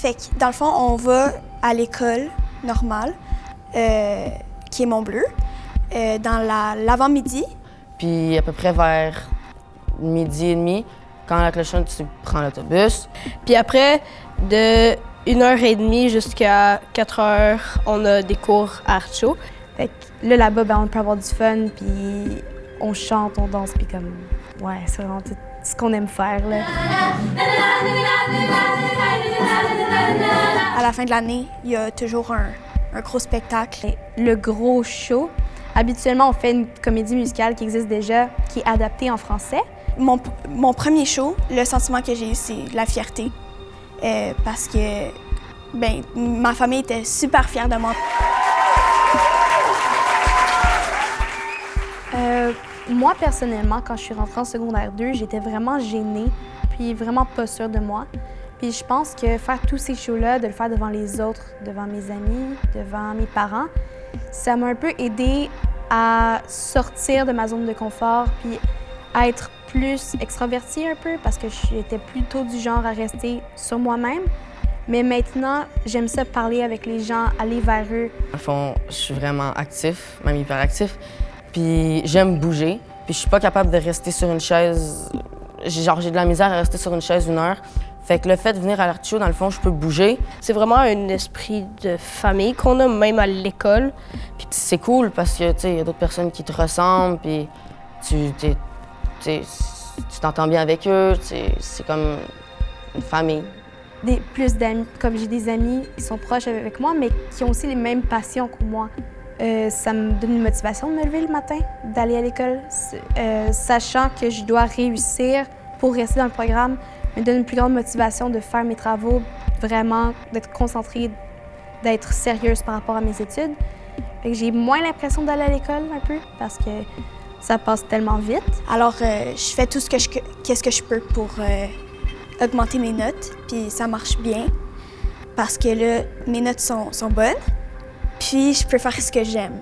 Fait que, dans le fond, on va à l'école normale, qui est Mont-Bleu, dans l'avant-midi. Puis à peu près vers midi et demi, quand la cloche sonne, tu prends l'autobus. Puis après, de 1h30 jusqu'à 4h, on a des cours art show. Fait que là-bas, ben, on peut avoir du fun, puis on chante, on danse, puis comme... Ouais, c'est vraiment tout ce qu'on aime faire, là. À la fin de l'année, il y a toujours un gros spectacle. Le gros show, habituellement, on fait une comédie musicale qui existe déjà, qui est adaptée en français. Mon premier show, le sentiment que j'ai eu, c'est la fierté. Parce que ben, ma famille était super fière de moi. Moi, personnellement, quand je suis rentrée en secondaire 2, j'étais vraiment gênée, puis vraiment pas sûre de moi. Puis je pense que faire tous ces shows-là, de le faire devant les autres, devant mes amis, devant mes parents, ça m'a un peu aidée à sortir de ma zone de confort, puis à être plus extravertie un peu, parce que j'étais plutôt du genre à rester sur moi-même. Mais maintenant, j'aime ça parler avec les gens, aller vers eux. Au fond, je suis vraiment actif, même hyperactif. Puis j'aime bouger. Puis je suis pas capable de rester sur une chaise. Genre, j'ai de la misère à rester sur une chaise 1 heure. Fait que le fait de venir à l'art show, dans le fond, je peux bouger. C'est vraiment un esprit de famille qu'on a, même à l'école. Puis c'est cool parce que, tu sais, il y a d'autres personnes qui te ressemblent, puis tu t'entends bien avec eux. C'est comme une famille. Plus d'amis, comme j'ai des amis qui sont proches avec moi, mais qui ont aussi les mêmes passions que moi. Ça me donne une motivation de me lever le matin, d'aller à l'école, sachant que je dois réussir pour rester dans le programme, me donne une plus grande motivation de faire mes travaux, vraiment d'être concentrée, d'être sérieuse par rapport à mes études. Fait que j'ai moins l'impression d'aller à l'école un peu parce que ça passe tellement vite. Alors, je fais tout ce que je peux pour augmenter mes notes, puis ça marche bien parce que là, mes notes sont bonnes, puis je peux faire ce que j'aime.